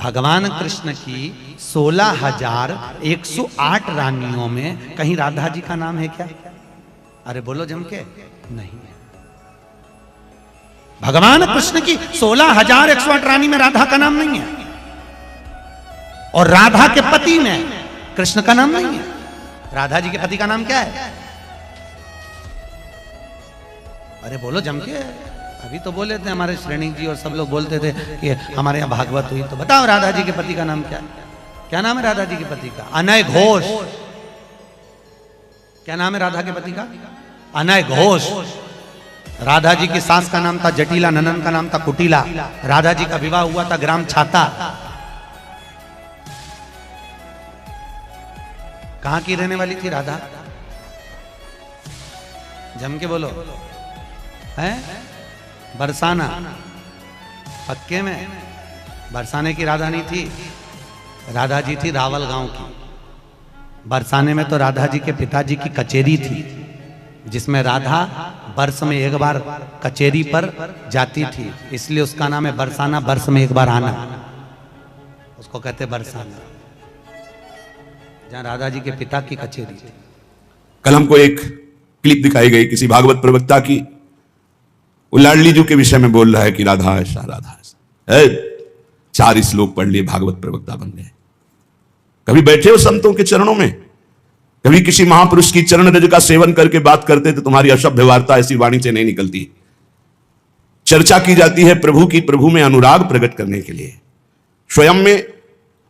भगवान कृष्ण की 16,108 रानियों में कहीं राधा जी का नाम है क्या? अरे बोलो जम के, नहीं है। भगवान कृष्ण की 16,108 रानी में राधा का नाम नहीं है, और राधा के पति में कृष्ण का नाम नहीं है। राधा जी के पति का नाम क्या है? अरे बोलो जम के, अभी तो बोले थे हमारे श्रेणी जी और सब लोग बोलते थे कि हमारे यहाँ भागवत हुई, तो बताओ राधा जी के पति का नाम क्या है? क्या नाम है राधा जी के पति का? अनय घोष। क्या नाम है राधा के पति का? अनय घोष। राधा जी की सास का नाम था जटिला, ननन का नाम था कुटिला। राधा जी का विवाह हुआ था ग्राम छाता। कहां की रहने वाली थी राधा? जम के बोलो, है बरसाना। पक्के में बरसाने की राधा नहीं थी, राधा जी थी रावल गांव की। बरसाने में तो राधा जी के पिताजी की कचेरी थी, जिसमें राधा वर्ष में एक बार कचेरी पर जाती थी, इसलिए उसका नाम है बरसाना। वर्ष में एक बार आना, उसको कहते बरसाना, जहां राधा जी के पिता की कचेरी थी। कल हमको एक क्लिप दिखाई गई किसी भागवत प्रवक्ता की, वो लाडली जी के विषय में बोल रहा है कि राधा ऐसा राधा ऐसा। 4 श्लोक पढ़ लिए, भागवत प्रवक्ता बन गए। कभी बैठे हो संतों के चरणों में? कभी किसी महापुरुष की चरण रज का सेवन करके बात करते तो तुम्हारी असभ्य वार्ता ऐसी वाणी से नहीं निकलती। चर्चा की जाती है प्रभु की, प्रभु में अनुराग प्रकट करने के लिए, स्वयं में,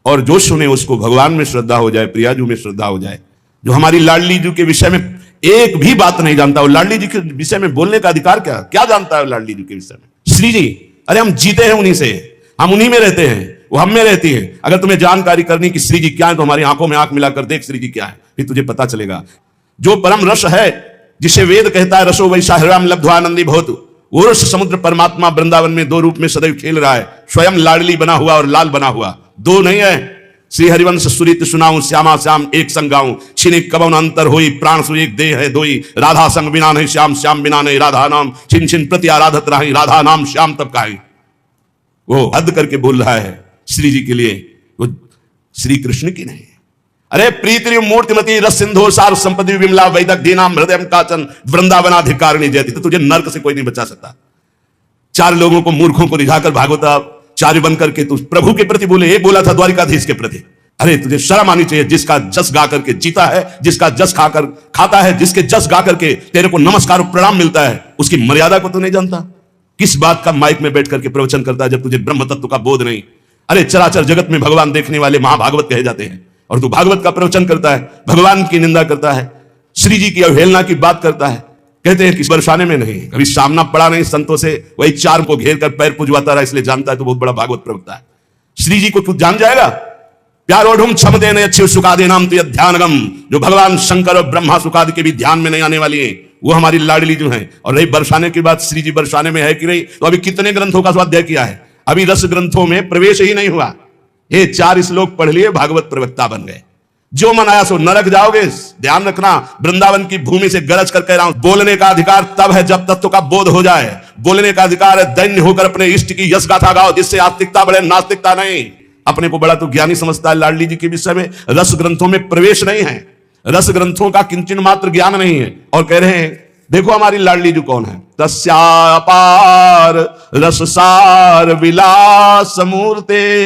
और जो सुने उसको भगवान में श्रद्धा हो जाए, प्रियाजू में श्रद्धा हो जाए। जो हमारी लाडली जी के विषय में एक भी बात नहीं जानता, वो लाडली जी के विषय में बोलने का अधिकार क्या जानता है लाडली जी के विषय में? श्री जी, अरे हम जीते हैं उन्हीं से, हम उन्हीं में रहते हैं, वो हम में रहती है। अगर तुम्हें जानकारी करनी कि श्री जी क्या है तो हमारी आंखों में आंख मिलाकर देख श्री जी क्या है, फिर तुझे पता चलेगा। जो परम रस है, जिसे वेद कहता है रसो वैसा हृदय लब्ध्वानंदी भवतु, वो रस समुद्र परमात्मा वृंदावन में 2 रूप में सदैव खेल रहा है, स्वयं लाडली बना हुआ और लाल बना हुआ। 2 नहीं है। श्री हरिवंश सुरित सुनाऊं, श्यामा श्याम एक संग गाऊं, छिनिक कबन अंतर होई, प्राण सु एक देह है दोई, राधा संग बिना नहीं श्याम, श्याम बिना नहीं राधा नाम, छिन छिन प्रति आराधत रही, राधा नाम श्याम तब काहे। वो हद करके बोल रहा है श्री जी के लिए, वो श्री कृष्ण की नहीं। अरे प्रीति मूर्तिमती रस सिंधु सार संपत्ति विमला वैदक दीनाम हृदय काचन वृंदावनाधिकारिणी जयति। तो तुझे नर्क से कोई नहीं बचा सकता। 4 लोगों को, मूर्खों को रिझाकर भागवताचार्य बनकर के तू प्रभु के प्रति बोले, एक बोला था द्वारिकाधीश के प्रति। अरे तुझे शर्म आनी चाहिए। जिसका जस गा करके जीता है, जिसका जस खाकर खाता है, जिसके जस गा करके तेरे को नमस्कार और प्रणाम मिलता है, उसकी मर्यादा को तो नहीं जानता। किस बात का माइक में बैठ करके प्रवचन करता है जब तुझे ब्रह्म तत्व का बोध नहीं? अरे चराचर जगत में भगवान देखने वाले महाभागवत कहे जाते हैं, और तू भागवत का प्रवचन करता है, भगवान की निंदा करता है, श्री जी की अवहेलना की बात करता है। कहते हैं कि बरसाने में नहीं, कभी सामना पड़ा नहीं संतों से, वही 4 को घेर कर पैर पुजवाता रहा, इसलिए जानता है तो बहुत बड़ा भागवत प्रवक्ता है। श्री जी को तू जान जाएगा? प्यारो ढूंढ क्षम देने अच्छे सुखादे नाम तो ध्यानगम, जो भगवान शंकर और ब्रह्मा सुखादि के भी ध्यान में नहीं आने वाली है, वो हमारी लाडली जो है। और रही बरसाने की बात, श्री जी बरसाने में है कि नहीं, तो अभी कितने ग्रंथों का स्वाध्याय किया है? अभी रस ग्रंथों में प्रवेश ही नहीं हुआ। ये 4 श्लोक पढ़ लिए, भागवत प्रवक्ता बन गए। जो मन आया सो नरक जाओगे। ध्यान रखना, वृंदावन की भूमि से गरज कर कह रहा हूं, बोलने का अधिकार तब है जब तत्व का बोध हो जाए। बोलने का अधिकार है दैन्य होकर अपने इष्ट की यश गाथा गाओ, जिससे आस्तिकता बढ़े, नास्तिकता नहीं। अपने को बड़ा तो ज्ञानी समझता है लाडली जी के विषय में। रस ग्रंथों में प्रवेश नहीं है, रस ग्रंथों का किंचन मात्र ज्ञान नहीं है। और कह रहे हैं देखो हमारी लाडली जी कौन है? तस्यापार रससार विलास मूर्ते,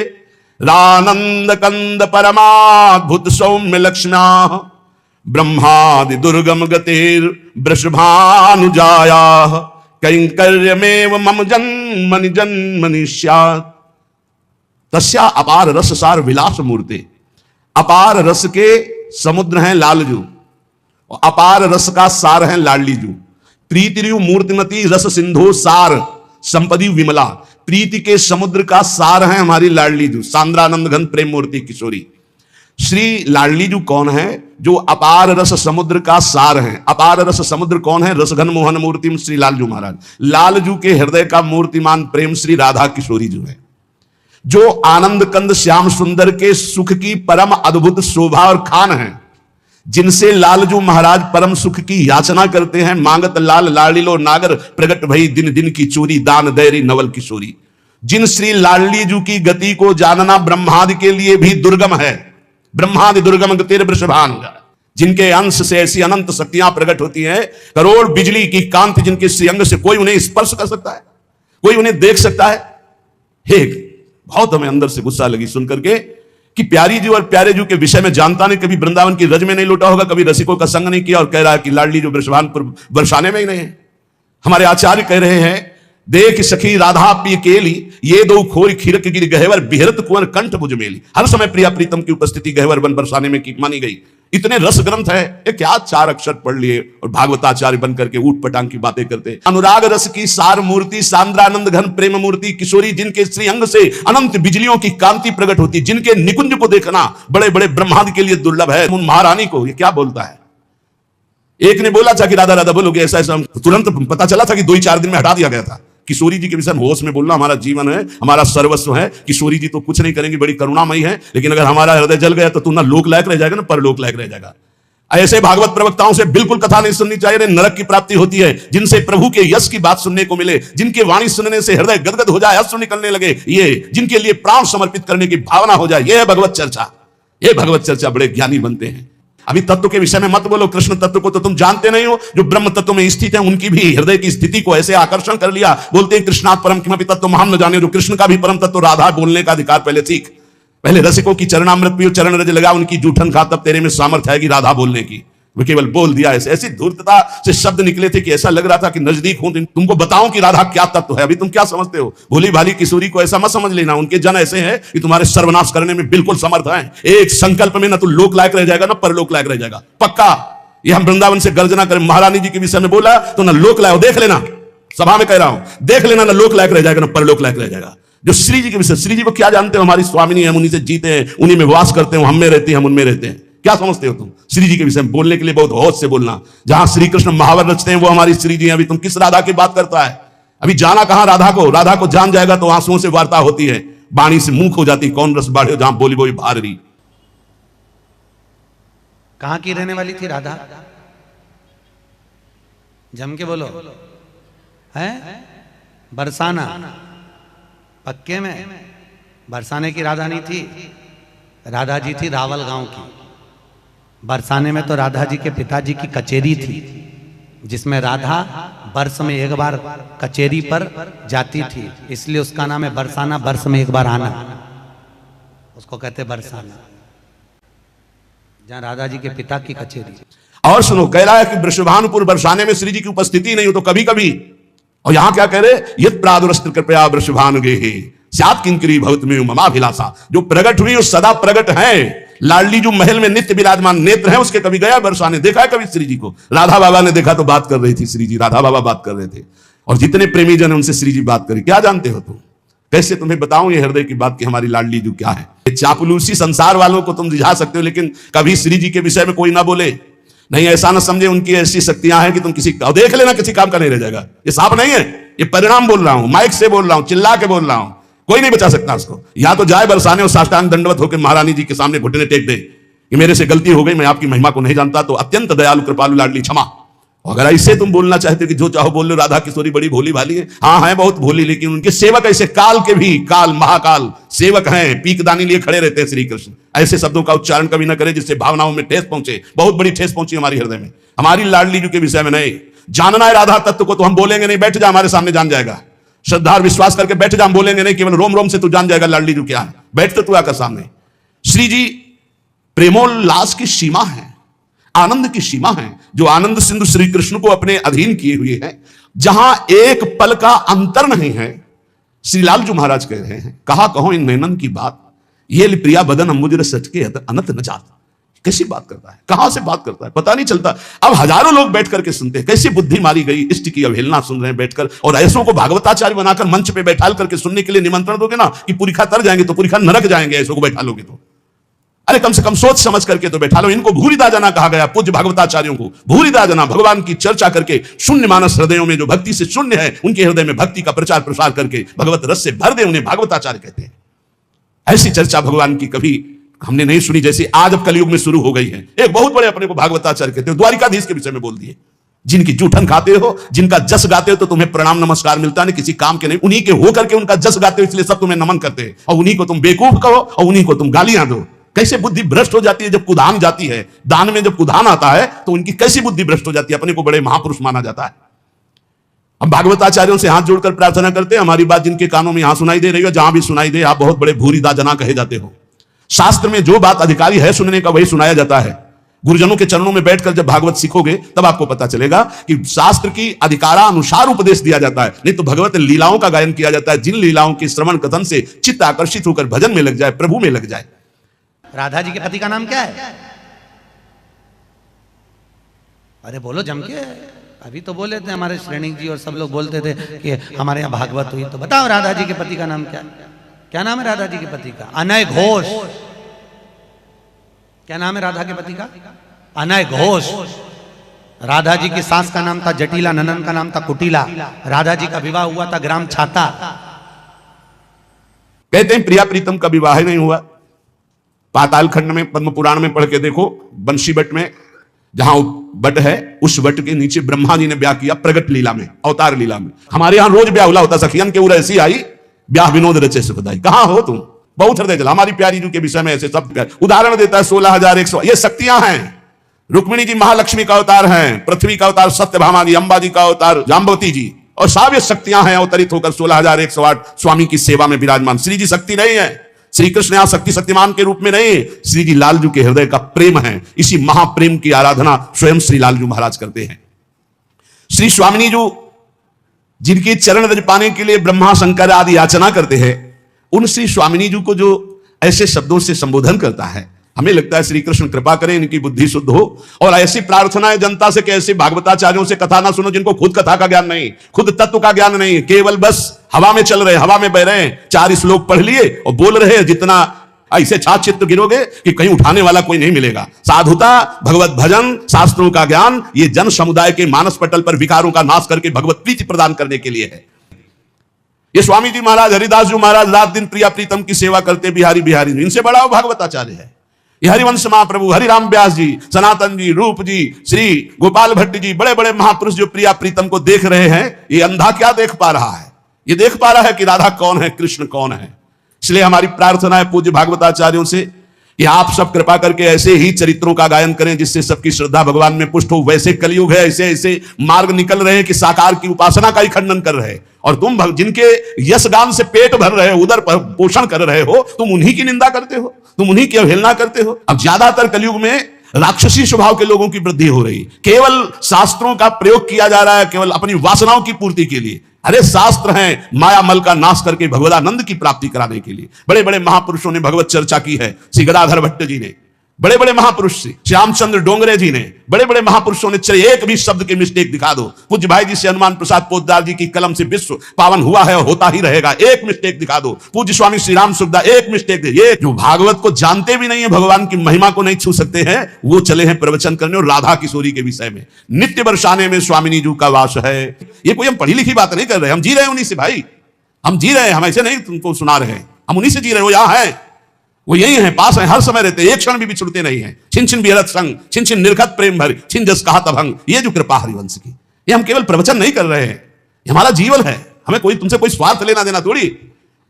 रानंद कंद परमाद्भुत सौम्य लक्ष्म्या, ब्रह्मादि दुर्गम गतिर वृषभानुजाया, कैंकर्यमेव मम जन्मनि जन्मनि स्यात्। तस्या अपार रस सार विलास मूर्ते। अपार रस के समुद्र हैं लालजू, और अपार रस का सार है लाडली जू। प्रीतिरु मूर्तिमती रस सिंधु सार संपदी विमला। प्रीति के समुद्र का सार है हमारी लाडली जू, सांद्रानंद घन प्रेम मूर्ति किशोरी। श्री लाडली जू कौन है? जो अपार रस समुद्र का सार है। अपार रस समुद्र कौन है? रसघन मोहन मूर्ति श्री लालजू महाराज। लालजू के हृदय का मूर्तिमान प्रेम श्री राधा किशोरी जू है, जो आनंद कंद श्याम सुंदर के सुख की परम अद्भुत शोभा और खान है, जिनसे लालजू महाराज परम सुख की याचना करते हैं। मांगत लाल लाड़िलो नागर, प्रगट भई दिन दिन की चोरी, दान दैरी नवल किशोरी। जिन श्री लाडली जी की गति को जानना ब्रह्मादि के लिए भी दुर्गम है। ब्रह्मादि दुर्गम गतिर वृषभांग, जिनके अंश से ऐसी अनंत शक्तियां प्रकट होती हैं, करोड़ बिजली की कांति जिनके श्रीअंग से कोई उन्हें स्पर्श कर सकता है, कोई उन्हें देख सकता है। हे, बहुत हमें अंदर से गुस्सा लगी सुनकर के कि प्यारी जी और प्यारे जी के विषय में जानता नहीं, कभी वृंदावन की रज में नहीं लौटा होगा, कभी रसिकों का संग नहीं किया, और कह रहा है कि लाडली जो वृषभानपुर बरसाने में ही नहीं है। हमारे आचार्य कह रहे हैं, देख सखी राधा पी केली, ये दो खोरी खीरक गिर गहवर बिहरत कुंवर कंठ भुज मेली। हर समय प्रिया प्रीतम की उपस्थिति गहवर वन बरसाने में की मानी गई। इतने रस ग्रंथ है, ये क्या 4 अक्षर पढ़ लिए और भागवताचार्य बनकर के ऊट पटांग की बातें करते। अनुराग रस की सार मूर्ति, सांद्रानंद घन प्रेम मूर्ति, किशोरी जिनके श्री अंग से अनंत बिजलियों की कांति प्रकट होती, जिनके निकुंज को देखना बड़े बड़े ब्रह्मादि के लिए दुर्लभ है। उन महारानी को ये क्या बोलता है। एक ने बोला था कि राधा राधा बोलोगे, ऐसा ऐसा, तुरंत पता चला था कि 2-4 दिन में हटा दिया गया था। किशोरी जी के विषय में होश में बोलना हमारा जीवन है, हमारा सर्वस्व है। किशोरी जी तो कुछ नहीं करेंगी, बड़ी करुणामयी है, लेकिन अगर हमारा हृदय जल गया तो तू ना लोक लायक रह जाएगा ना परलोक लायक रह जाएगा। ऐसे भागवत प्रवक्ताओं से बिल्कुल कथा नहीं सुननी चाहिए। नरक की प्राप्ति होती है। जिनसे प्रभु के यश की बात सुनने को मिले, जिनके वाणी सुनने से हृदय गदगद हो जाए, अश्रु निकलने लगे, ये जिनके लिए प्राण समर्पित करने की भावना हो जाए, यह है भगवत चर्चा। ये भगवत चर्चा बड़े ज्ञानी बनते हैं। अभी तत्व के विषय में मत बोलो, कृष्ण तत्व को तो तुम जानते नहीं हो। जो ब्रह्म तत्व में स्थित है, उनकी भी हृदय की स्थिति को ऐसे आकर्षण कर लिया। बोलते हैं कृष्णात् परम किमपि तत्व हम न जाने। जो कृष्ण का भी परम तत्व राधा बोलने का अधिकार पहले सीख। पहले रसिकों की चरणामृत पियो, चरण रज लगा, उनकी जूठन खा, तब तेरे में सामर्थ्य आएगी राधा बोलने की। वो केवल बोल दिया। ऐसी धूर्तता से शब्द निकले थे कि ऐसा लग रहा था कि नजदीक हूं, तुमको बताऊं कि राधा क्या तत्व है। अभी तुम क्या समझते हो। भोली भाली किशोरी को ऐसा मत समझ लेना। उनके जन ऐसे हैं कि तुम्हारे सर्वनाश करने में बिल्कुल समर्थ हैं। एक संकल्प में ना तू लोक लायक रह जाएगा ना परलोक लायक रह जाएगा, पक्का। ये हम वृंदावन से गर्जना करें। महारानी जी के विषय में बोला तो ना लोक लायक, देख लेना, सभा में कह रहा हूं, देख लेना, ना लोक लायक रह जाएगा ना परलोक लायक रह जाएगा। जो श्री जी के विषय, श्री जी को क्या जानते हो। हमारी स्वामिनी है, उन्हीं से जीते हैं, उन्हीं में वास करते हैं, हम में रहते हैं, हम उनमें रहते हैं। क्या समझते हो तुम। श्री जी के विषय में बोलने के लिए बहुत होश से बोलना। जहां श्री कृष्ण महावर रचते हैं वो हमारी श्री जी हैं। अभी तुम किस राधा की बात करता है। अभी जाना कहां राधा को। राधा को जान जाएगा तो आंसुओं से वार्ता होती है, वाणी से मुंह हो जाती। कौन रस बाढ़े जहां बोली बोली भार रही। कहां की रहने वाली थी राधा, जम के बोलो। है बरसाना, पक्के में बरसाने की राधा नहीं थी। राधा जी थी रावल गांव की। बरसाने में तो राधा जी के पिताजी की कचेरी थी, जिसमें राधा वर्ष में एक बार कचेरी पर जाती थी, इसलिए उसका नाम है बरसाना। वर्ष में एक बार आना, उसको कहते बरसाना, जहां राधा जी के पिता की कचेरी। और सुनो, कह रहा है कि वृषभानुपुर बरसाने में श्री जी की उपस्थिति नहीं हो तो कभी कभी। और यहां क्या कह रहे, यत् प्रादुरस्त्र कृपया वृषभानुगे सात किंकरी भवत में ममाभिलाषा। जो प्रकट हुई वो सदा प्रकट है। लाडली जो महल में नित्य विराजमान नेत्र है उसके। कभी गया बरसाने, देखा है कभी श्री जी को। राधा बाबा ने देखा तो बात कर रही थी श्री जी, राधा बाबा बात कर रहे थे। और जितने प्रेमी जन उनसे श्री जी बात करी। क्या जानते हो तुम, कैसे तुम्हें बताऊं ये हृदय की बात कि हमारी लाडली जो क्या है। चापलूसी संसार वालों को तुम रिझा सकते हो, लेकिन कभी श्री जी के विषय में कोई ना बोले। नहीं, ऐसा ना समझे उनकी ऐसी शक्तियां हैं कि तुम किसी देख लेना किसी काम का नहीं रह जाएगा। ये साफ नहीं है, ये परिणाम बोल रहा हूं, माइक से बोल रहा हूं, चिल्ला के बोल रहा हूं। कोई नहीं बचा सकता उसको। या तो जाए बरसाने और साष्टांग दंडवत होकर महारानी जी के सामने घुटने टेक दे कि मेरे से गलती हो गई, मैं आपकी महिमा को नहीं जानता, तो अत्यंत दयालु कृपालु लाडली क्षमा। अगर ऐसे तुम बोलना चाहते हो कि जो चाहो बोल लो, राधा किशोरी बड़ी भोली भाली है, हाँ है बहुत भोली, लेकिन उनके सेवक ऐसे काल के भी काल महाकाल सेवक हैं, पीकदानी लिए खड़े रहते हैं श्री कृष्ण। ऐसे शब्दों का उच्चारण कभी ना करे जिससे भावनाओं में ठेस पहुंचे। बहुत बड़ी ठेस पहुंची हमारी हृदय में। हमारी लाडली जी के विषय में नहीं जानना है राधा तत्व को तो हम बोलेंगे नहीं। बैठ जा हमारे सामने, जान जाएगा। श्रद्धा और विश्वास करके बैठ जा, हम बोलेंगे नहीं, केवल रोम रोम से तू जान जाएगा लाडली जी क्या है। बैठ तो तू आकर सामने। श्री जी प्रेमोल्लास की सीमा है, आनंद की सीमा है, जो आनंद सिंधु श्री कृष्ण को अपने अधीन किए हुए हैं, जहां एक पल का अंतर नहीं है। श्रीलाल जी महाराज कह रहे हैं, कहा कहो इन नैनन की बात, ये प्रिया बदन अंबुज सच के अनंत न जात। कैसी बात करता है, कहां से बात करता है, पता नहीं चलता। अब हजारों लोग बैठ करके सुनते हैं, कैसी बुद्धि मारी गई, इष्ट की अवहेलना सुन रहे हैं बैठकर। और ऐसों को भागवताचार्य बनाकर मंच पे बैठाल करके सुनने के लिए निमंत्रण दोगे ना कि पुरिखा तर जाएंगे तो पुरिखा नरक जाएंगे। ऐसों को बैठा लोगे तो अरे कम से कम सोच समझ करके तो बैठा लो। इनको भूरिदा जना कहा गया, पूज्य भागवताचार्यों को भूरिदा जना। भगवान की चर्चा करके शून्य मानस हृदयों में, जो भक्ति से शून्य है, उनके हृदय में भक्ति का प्रचार प्रसार करके भगवत रस से भर दे, उन्हें भागवताचार्य कहते हैं। ऐसी चर्चा भगवान की कभी हमने नहीं सुनी जैसी आज अब कलयुग में शुरू हो गई है। एक बहुत बड़े अपने को भागवताचार्य कहते हैं, द्वारिकाधीश के विषय में बोल दिए। जिनकी जूठन खाते हो, जिनका जस गाते हो तो तुम्हें प्रणाम नमस्कार मिलता नहीं, किसी काम के नहीं, उन्हीं के होकर के उनका जस गाते हो, इसलिए सब तुम्हें नमन करते हैं, और उन्हीं को तुम बेवकूफ कहो और उन्हीं को तुम गालियां दो। कैसे बुद्धि भ्रष्ट हो जाती है जब कुधान जाती है, दान में जब कुधान आता है तो उनकी कैसी बुद्धि भ्रष्ट हो जाती है, अपने को बड़े महापुरुष माना जाता है। हम भागवताचार्यों से हाथ जोड़कर प्रार्थना करते हैं, हमारी बात जिनके कानों में यहां सुनाई दे रही हो, जहां भी सुनाई दे, आप बहुत बड़े भूरिदा जना कहे जाते हो। शास्त्र में जो बात अधिकारी है सुनने का वही सुनाया जाता है। गुरुजनों के चरणों में बैठकर जब भागवत सीखोगे तब आपको पता चलेगा कि शास्त्र की अधिकारानुसार उपदेश दिया जाता है, नहीं तो भगवत लीलाओं का गायन किया जाता है, जिन लीलाओं के श्रवण कथन से चित्त आकर्षित होकर भजन में लग जाए, प्रभु में लग जाए। राधा जी के पति का नाम क्या है? अरे बोलो जम के, अभी तो बोले थे हमारे श्रेणी जी और सब लोग बोलते थे कि हमारे यहाँ भागवत हुई, तो बताओ राधा जी के पति का नाम क्या? क्या नाम है राधा जी के पति का? अनय घोष। क्या नाम है राधा के पति का? अनय घोष। राधा जी की सास का नाम था जटिला, ननन का नाम था कुटिला। राधा जी का विवाह हुआ था ग्राम छाता। कहते हैं प्रिया प्रीतम का विवाह नहीं हुआ। पाताल खंड में पद्म पुराण में पढ़ के देखो, बंशी बट में जहां बट है उस बट के नीचे ब्रह्मा जी ने ब्याह किया प्रगट लीला में, अवतार लीला में। हमारे यहां रोज ब्याह हुआ होता, सखियन के उर ऐसी आई ब्याह विनोद रचे सुखदाई। कहां हो तुम? बहुत हृदय जला। हमारी प्यारी जी के विषय में ऐसे सब उदाहरण देता है 16,100। ये शक्तियां हैं। रुक्मिणी जी महालक्ष्मी का अवतार हैं, पृथ्वी का अवतार सत्यभामा जी, अंबा जी का अवतार जाम्बवती जी, और सब ये शक्तियां हैं अवतरित होकर 16,108 स्वामी की सेवा में विराजमान। श्री जी शक्ति नहीं है, श्री कृष्ण यहां शक्ति शक्तिमान के रूप में नहीं, श्री जी लालजू के हृदय का प्रेम है। इसी महाप्रेम की आराधना स्वयं श्री लालजू महाराज करते हैं। श्री स्वामिनी जी जिनके चरण रज पाने के लिए ब्रह्मा शंकर आदि याचना करते हैं, उन श्री स्वामिनी जी को जो ऐसे शब्दों से संबोधन करता है, हमें लगता है श्री कृष्ण कृपा करें इनकी बुद्धि शुद्ध हो। और ऐसी प्रार्थना है जनता से कि ऐसे भागवताचार्यों से कथा ना सुनो जिनको खुद कथा का ज्ञान नहीं, खुद तत्व का ज्ञान नहीं, केवल बस हवा में चल रहे, हवा में बह रहे हैं, 4 श्लोक पढ़ लिए और बोल रहे हैं। जितना ऐसे छात्र चित्त गिरोगे कि कहीं उठाने वाला कोई नहीं मिलेगा। साधुता, भगवत भजन, शास्त्रों का ज्ञान, ये जन समुदाय के मानस पटल पर विकारों का नाश करके भगवत प्रीति प्रदान करने के लिए है। ये स्वामी जी महाराज, हरिदास जी महाराज रात दिन प्रिया प्रीतम की सेवा करते बिहारी बिहारी, इनसे बड़ा वो भागवताचार्य है। ये हरिवंश महाप्रभु, हरिराम व्यास जी, सनातन जी, रूप जी, श्री गोपाल भट्ट जी, बड़े बड़े महापुरुष जो प्रिया प्रीतम को देख रहे हैं, ये अंधा क्या देख पा रहा है? ये देख पा रहा है कि राधा कौन है, कृष्ण कौन है। इसलिए हमारी प्रार्थना है पूज्य भागवताचार्यों से कि आप सब कृपा करके ऐसे ही चरित्रों का गायन करें जिससे सबकी श्रद्धा भगवान में पुष्ट हो। वैसे कलयुग है, ऐसे ऐसे मार्ग निकल रहे हैं कि साकार की उपासना का ही खंडन कर रहे हैं, और तुम जिनके यश गान से पेट भर रहे हो, उदर पोषण कर रहे हो, तुम उन्हीं की निंदा करते हो, तुम उन्हीं की अवहेलना करते हो। अब ज्यादातर कलयुग में राक्षसी स्वभाव के लोगों की वृद्धि हो रही, केवल शास्त्रों का प्रयोग किया जा रहा है केवल अपनी वासनाओं की पूर्ति के लिए। अरे शास्त्र हैं माया मल का नाश करके भगवदानंद की प्राप्ति कराने के लिए। बड़े बड़े महापुरुषों ने भगवत चर्चा की है। श्री गदाधर भट्ट जी ने, बड़े बड़े महापुरुष से श्यामचंद्र डोंगरे जी ने, बड़े बड़े महापुरुषों ने, चलिए एक भी शब्द के मिस्टेक दिखा दो। पूज्य भाई जी से हनुमान प्रसाद पोद्दार जी की कलम से विश्व पावन हुआ है और होता ही रहेगा, एक मिस्टेक दिखा दो। पूज्य स्वामी श्री राम सुखदा एक मिस्टेक दे। ये जो भागवत को जानते भी नहीं है, भगवान की महिमा को नहीं छू सकते हैं, वो चले हैं प्रवचन करने और राधा किशोरी के विषय में। नित्य बरसाने में स्वामिनी जी का वास है। ये कोई हम पढ़ी लिखी बात नहीं कर रहे, हम जी रहे हैं उन्हीं से भाई, हम जी रहे हैं, हम ऐसे नहीं तुमको सुना रहे हैं, हम उन्हीं से जी रहे हैं। वो यहाँ है, वो यही है, पास है, हर समय रहते, एक क्षण भी बिछुड़ते नहीं है। छिन छिन बिहरत संग, छिन छिन निर्घत प्रेम भर, छिन जस कहा तभंग। ये जो कृपा हरिवंश की, ये हम केवल प्रवचन नहीं कर रहे हैं, ये हमारा जीवन है। हमें कोई तुमसे कोई स्वार्थ लेना देना थोड़ी,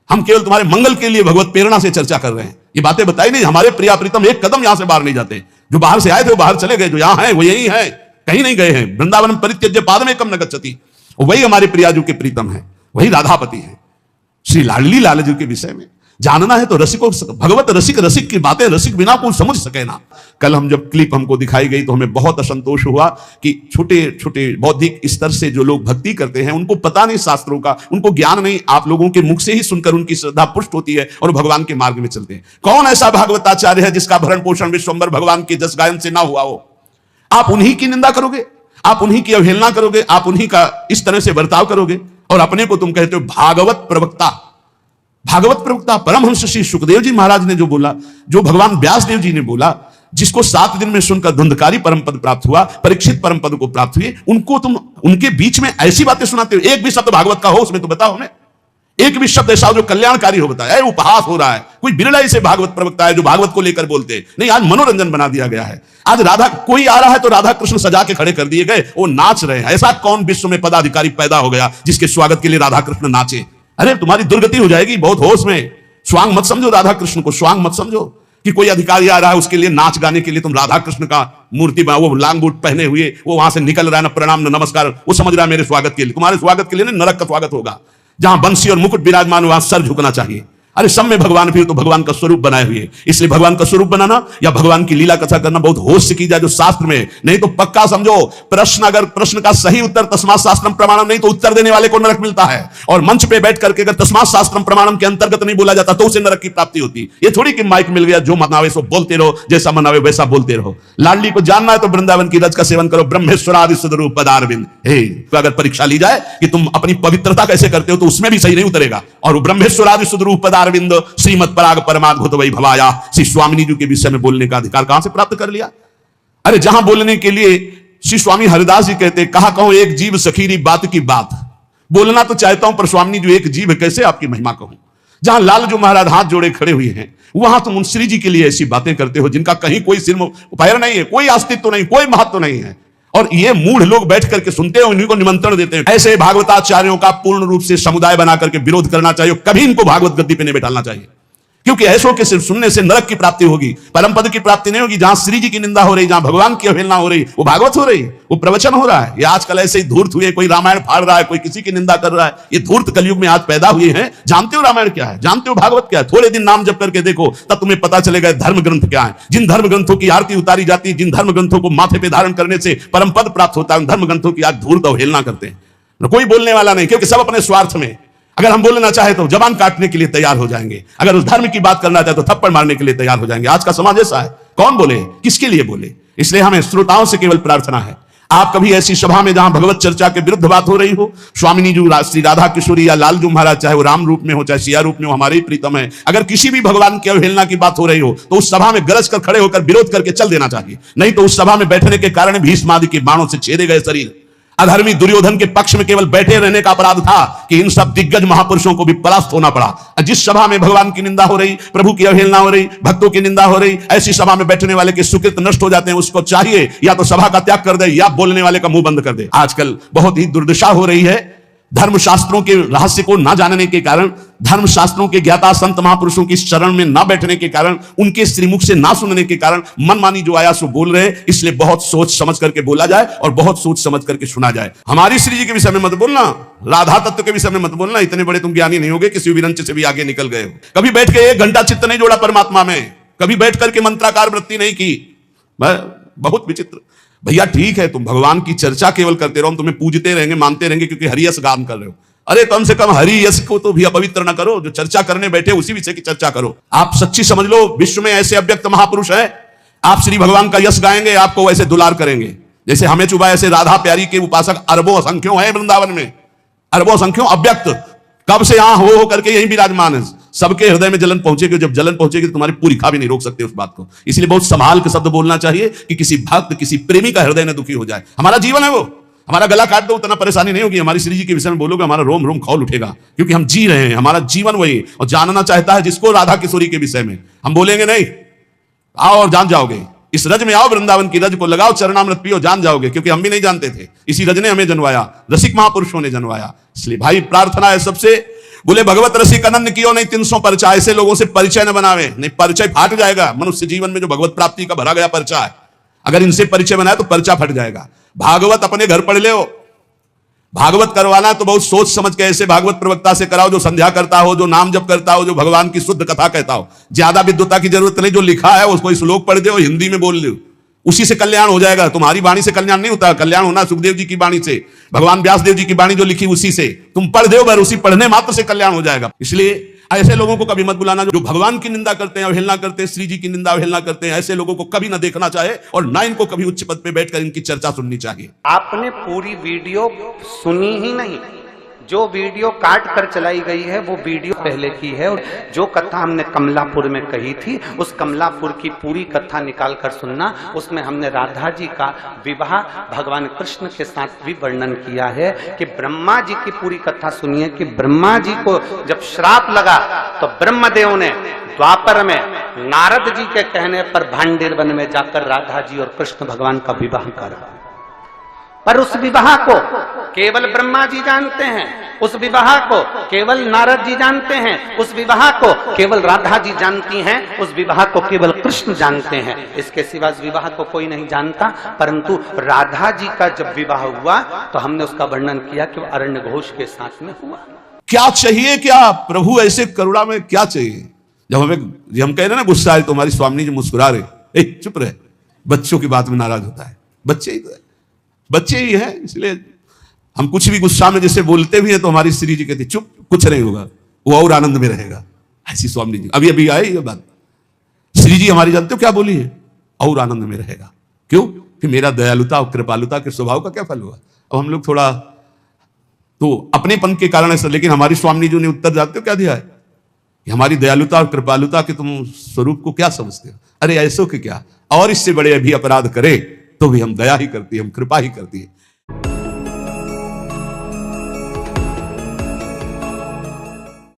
हम केवल तुम्हारे मंगल के लिए भगवत प्रेरणा से चर्चा कर रहे हैं। ये बातें बताई नहीं, हमारे प्रिया प्रीतम एक कदम यहां से बाहर नहीं जाते। जो बाहर से आए थे वो बाहर चले गए, जो यहां है वो यही है, कहीं नहीं गए हैं। वृंदावन परित्यज्य पादमेकं न गच्छति, वही हमारे प्रियाजू के प्रीतम है, वही राधापति है। श्री लाडली लालजू के विषय में जानना है तो रसिकों, भगवत रसिक रसिक की बातें रसिक बिना कोई समझ सके ना। कल हम जब क्लिप हमको दिखाई गई तो हमें बहुत असंतोष हुआ कि छोटे छोटे बौद्धिक स्तर से जो लोग भक्ति करते हैं, उनको पता नहीं शास्त्रों का, उनको ज्ञान नहीं, आप लोगों के मुख से ही सुनकर उनकी श्रद्धा पुष्ट होती है और भगवान के मार्ग में चलते हैं। कौन ऐसा भागवताचार्य है जिसका भरण पोषण विश्वम्भर भगवान के जस गायन से ना हुआ हो? आप उन्हीं की निंदा करोगे, आप उन्हीं की अवहेलना करोगे, आप उन्हीं का इस तरह से बर्ताव करोगे, और अपने को तुम कहते हो भागवत प्रवक्ता। भागवत प्रवक्ता परमहंस श्री सुखदेव जी महाराज ने जो बोला, जो भगवान व्यासदेव जी ने बोला, जिसको 7 दिन में सुनकर धुंधकारी परम पद प्राप्त हुआ, परीक्षित परम पद को प्राप्त हुए, उनको तुम उनके बीच में ऐसी बातें सुनाते हो। एक भी शब्द भागवत का हो उसमें तो बताओ हमें, एक भी शब्द ऐसा हो जो कल्याणकारी हो बताया। उपहास हो रहा है, कोई बिरला ही से भागवत प्रवक्ता है जो भागवत को लेकर बोलते हैं। नहीं, आज मनोरंजन बना दिया गया है। आज राधा कोई आ रहा है तो राधा कृष्ण सजा के खड़े कर दिए गए, वो नाच रहे हैं। ऐसा कौन विश्व में पदाधिकारी पैदा हो गया जिसके स्वागत के लिए राधा कृष्ण नाचे? अरे तुम्हारी दुर्गति हो जाएगी, बहुत होश में। स्वांग मत समझो राधा कृष्ण को, स्वांग मत समझो कि कोई अधिकारी आ रहा है उसके लिए नाच गाने के लिए तुम राधा कृष्ण का मूर्ति वो लांग बूट पहने हुए वो वहां से निकल रहा है, ना प्रणाम न नमस्कार, वो समझ रहा है मेरे स्वागत के लिए। तुम्हारे स्वागत के लिए ना नरक का स्वागत होगा, जहां बंसी और मुकुट विराजमान वहां सर झुकना चाहिए। अरे सब में भगवान फिर तो भगवान का स्वरूप बनाए हुए, इसलिए भगवान का स्वरूप बनाना या भगवान की लीला कथा करना बहुत होश से की जाए जो शास्त्र में। नहीं तो पक्का समझो, प्रश्न अगर प्रश्न का सही उत्तर तस्मात् शास्त्रम प्रमाणम, नहीं तो उत्तर देने वाले को नरक मिलता है। और मंच पे बैठ करके अगर तस्मात् शास्त्रम प्रमाणम के अंतर्गत नहीं बोला जाता तो उसे नरक की प्राप्ति होती। ये थोड़ी कि माइक मिल गया जो मनावे सो बोलते रहो, जैसा मनावे वैसा बोलते रहो। लाडली को जानना है तो वृंदावन की रज का सेवन करो, ब्रह्मेश्वरादि सदरूप पदारविंद। तो अगर परीक्षा ली जाए कि तुम अपनी पवित्रता कैसे करते हो तो उसमें भी सही नहीं उतरेगा। और ब्रह्मेश्वरादि सदरूप पदारविंद श्रीमद पराग परमाद्भुत वै भवाया, श्री स्वामिनी जी के विषय में बोलने का अधिकार कहां से प्राप्त कर लिया? अरे जहां बोलने के लिए श्री स्वामी हरिदास जी कहते कहा कहूं एक जीव सखीरी बात की बात, बोलना तो चाहता हूं पर स्वामी जी एक जीव है कैसे आपकी महिमा कहूं। जहां लालजू महाराज हाथ जोड़े खड़े हुए हैं वहां तुम श्री जी के लिए ऐसी बातें करते हो जिनका कहीं कोई सिर पैर नहीं है, कोई अस्तित्व नहीं, कोई महत्व नहीं है। और ये मूढ़ लोग बैठ करके सुनते हैं, उन्हीं को निमंत्रण देते हैं। ऐसे भागवताचार्यों का पूर्ण रूप से समुदाय बना करके विरोध करना चाहिए, कभी इनको भागवत गद्दी पे नहीं बैठाना चाहिए, क्योंकि ऐसों के सिर्फ सुनने से नरक की प्राप्ति होगी, परम पद की प्राप्ति नहीं होगी। जहां श्री जी की निंदा हो रही, जहां भगवान की अवहेलना हो रही, वो भागवत हो रही, वो प्रवचन हो रहा है। ये आजकल ऐसे ही धूर्त हुए, कोई रामायण फाड़ रहा है, कोई किसी की निंदा कर रहा है। ये धूर्त कलयुग में आज पैदा हुए हैं। जानते हो रामायण क्या है, जानते हो भागवत क्या है? थोड़े दिन नाम जप करके देखो तब तुम्हें पता चलेगा धर्म ग्रंथ क्या है। जिन धर्म ग्रंथों की आरती उतारी जाती है, जिन धर्म ग्रंथों को माथे पे धारण करने से परम पद प्राप्त होता है, उन धर्म ग्रंथों की आज धूर्त अवहेलना करते हैं। कोई बोलने वाला नहीं, क्योंकि सब अपने स्वार्थ में। अगर हम बोलना चाहे तो जबान काटने के लिए तैयार हो जाएंगे, अगर उस धर्म की बात करना चाहे तो थप्पड़ मारने के लिए तैयार हो जाएंगे। आज का समाज ऐसा है, कौन बोले, किसके लिए बोले? इसलिए हमें श्रोताओं से केवल प्रार्थना है, आप कभी ऐसी सभा में जहां भगवत चर्चा के विरुद्ध बात हो रही हो, स्वामिनी जी श्री राधा किशोरी या लालजू महाराज, चाहे वो राम रूप में हो चाहे सिया रूप में हो, हमारे ही प्रीतम है, अगर किसी भी भगवान की अवहेलना की बात हो रही हो तो उस सभा में गरज कर खड़े होकर विरोध करके चल देना चाहिए। नहीं तो उस सभा में बैठने के कारण भीष्म आदि के बाणों से छेदे गए शरीर, अधर्मी दुर्योधन के पक्ष में केवल बैठे रहने का अपराध था कि इन सब दिग्गज महापुरुषों को भी परास्त होना पड़ा। जिस सभा में भगवान की निंदा हो रही, प्रभु की अवहेलना हो रही, भक्तों की निंदा हो रही, ऐसी सभा में बैठने वाले के सुकृत नष्ट हो जाते हैं। उसको चाहिए या तो सभा का त्याग कर दे या बोलने वाले का मुंह बंद कर दे। आजकल बहुत ही दुर्दशा हो रही है, धर्मशास्त्रों के रहस्य को न जानने के कारण, धर्मशास्त्रों के ज्ञाता संत महापुरुषों की शरण में न बैठने के कारण, उनके श्रीमुख से ना सुनने के कारण मनमानी जो आया सो बोल रहे। इसलिए बहुत सोच समझ करके बोला जाए और बहुत सोच समझ करके सुना जाए। हमारी श्री जी के विषय में मत बोलना, राधा तत्व के विषय में मत बोलना, इतने बड़े तुम ज्ञानी नहीं होगे, किसी विरंच से भी आगे निकल गए हो। कभी बैठ के 1 घंटा चित्त नहीं जोड़ा परमात्मा में, कभी बैठ करके मंत्राकार वृत्ति नहीं की, बहुत विचित्र। भैया ठीक है, तुम भगवान की चर्चा केवल करते रहो, हम तुम्हें पूजते रहेंगे, मानते रहेंगे क्योंकि हरियस गान कर रहे हो। अरे कम से कम हरि यश को तो भी अपवित्र ना करो, जो चर्चा करने बैठे उसी विषय की चर्चा करो। आप सच्ची समझ लो, विश्व में ऐसे अव्यक्त महापुरुष हैं, आप श्री भगवान का यश गाएंगे, आपको वैसे दुलार करेंगे। जैसे हमें चुबा, ऐसे राधा प्यारी के उपासक अरबों असंख्यों हैं वृंदावन में, अरबों असंख्यों अव्यक्त, कब से यहां हो करके यही विराजमान है। सबके हृदय में जलन पहुंचेगी, जब जलन पहुंचेगी तो तुम्हारी पूरी खा भी नहीं रोक सकते उस बात को। इसलिए बहुत संभाल के शब्द बोलना चाहिए कि किसी भक्त, किसी प्रेमी का हृदय न दुखी हो जाए। हमारा जीवन है वो, हमारा गला काट दो उतना परेशानी नहीं होगी। हमारी श्री जी के विषय में बोलोगे हमारा रोम रोम खौल उठेगा, क्योंकि हम जी रहे हैं, हमारा जीवन वही। और जानना चाहता है जिसको राधा किशोरी के विषय में, हम बोलेंगे नहीं, आओ और जान जाओगे। इस रज में आओ, वृंदावन की रज को लगाओ, चरणामृत पियो, जान जाओगे। क्योंकि हम भी नहीं जानते थे, इसी रज ने हमें जनवाया, रसिक महापुरुषों ने जनवाया। इसलिए भाई प्रार्थना है सबसे, बोले भगवत रसिक अनन्य कियो नहीं 300 पर्चा। ऐसे लोगों से परिचय न बनावे, नहीं परिचय फाट जाएगा। मनुष्य जीवन में जो भगवत प्राप्ति का भरा गया पर्चा है, अगर इनसे परिचय बनाए तो पर्चा फट जाएगा। भागवत अपने घर पढ़ ले, भागवत करवाना तो बहुत सोच समझ के ऐसे भागवत प्रवक्ता से कराओ जो संध्या करता हो, जो नाम जप करता हो, जो भगवान की शुद्ध कथा कहता हो। ज्यादा विद्वता की जरूरत नहीं, जो लिखा है उसको श्लोक पढ़ दो, हिंदी में बोल लो, उसी से कल्याण हो जाएगा। तुम्हारी वाणी से कल्याण नहीं होता, कल्याण होना सुखदेव जी की वाणी से, भगवान व्यासदेव जी की वाणी जो लिखी उसी से तुम पढ़ दो, उसी पढ़ने मात्र से कल्याण हो जाएगा। इसलिए ऐसे लोगों को कभी मत बुलाना जो भगवान की निंदा करते हैं, अवहेलना करते हैं, श्री जी की निंदा अवहेलना करते हैं। ऐसे लोगों को कभी ना देखना चाहिए और ना इनको कभी उच्च पद पे बैठकर इनकी चर्चा सुननी चाहिए। आपने पूरी वीडियो सुनी ही नहीं, जो वीडियो काट कर चलाई गई है वो वीडियो पहले की है, और जो कथा हमने कमलापुर में कही थी उस कमलापुर की पूरी कथा निकाल कर सुनना। उसमें हमने राधा जी का विवाह भगवान कृष्ण के साथ भी वर्णन किया है कि ब्रह्मा जी की पूरी कथा सुनिए कि ब्रह्मा जी को जब श्राप लगा तो ब्रह्मदेव ने द्वापर में नारद जी के कहने पर भांडेर वन में जाकर राधा जी और कृष्ण भगवान का विवाह करा। पर उस विवाह को केवल ब्रह्मा जी जानते हैं, उस विवाह को केवल नारद जी जानते हैं, उस विवाह को केवल राधा जी जानती हैं, उस विवाह को केवल कृष्ण जानते हैं। इसके सिवा इस विवाह को कोई नहीं जानता। परंतु राधा जी का जब विवाह हुआ तो हमने उसका वर्णन किया कि वो अरण्य घोष के साथ में हुआ। क्या चाहिए, क्या प्रभु ऐसे करुणा में क्या चाहिए? जब हम कह रहे ना गुस्सा है तो हमारी स्वामी जी मुस्कुरा रहे, चुप रहे, बच्चों की बात में नाराज होता है, बच्चे ही तो है, बच्चे ही है। इसलिए हम कुछ भी गुस्सा में जैसे बोलते भी हैं तो हमारी श्री जी कहती चुप, कुछ नहीं होगा, वो और आनंद में रहेगा। ऐसी स्वामी जी अभी अभी आए ये बात, श्री जी हमारी जानते हो क्या बोली है? और आनंद में रहेगा। क्यों? कि मेरा दयालुता और कृपालुता के स्वभाव का क्या फल हुआ। अब हम लोग थोड़ा तो अपनेपन के कारण ऐसा, लेकिन हमारी स्वामी जी ने उत्तर जानते हो क्या दिया है कि हमारी दयालुता और कृपालुता के तुम स्वरूप को क्या समझते हो? अरे ऐसो के क्या, और इससे बड़े अभी अपराध करे तो भी हम दया ही करती है, हम कृपा ही करती है।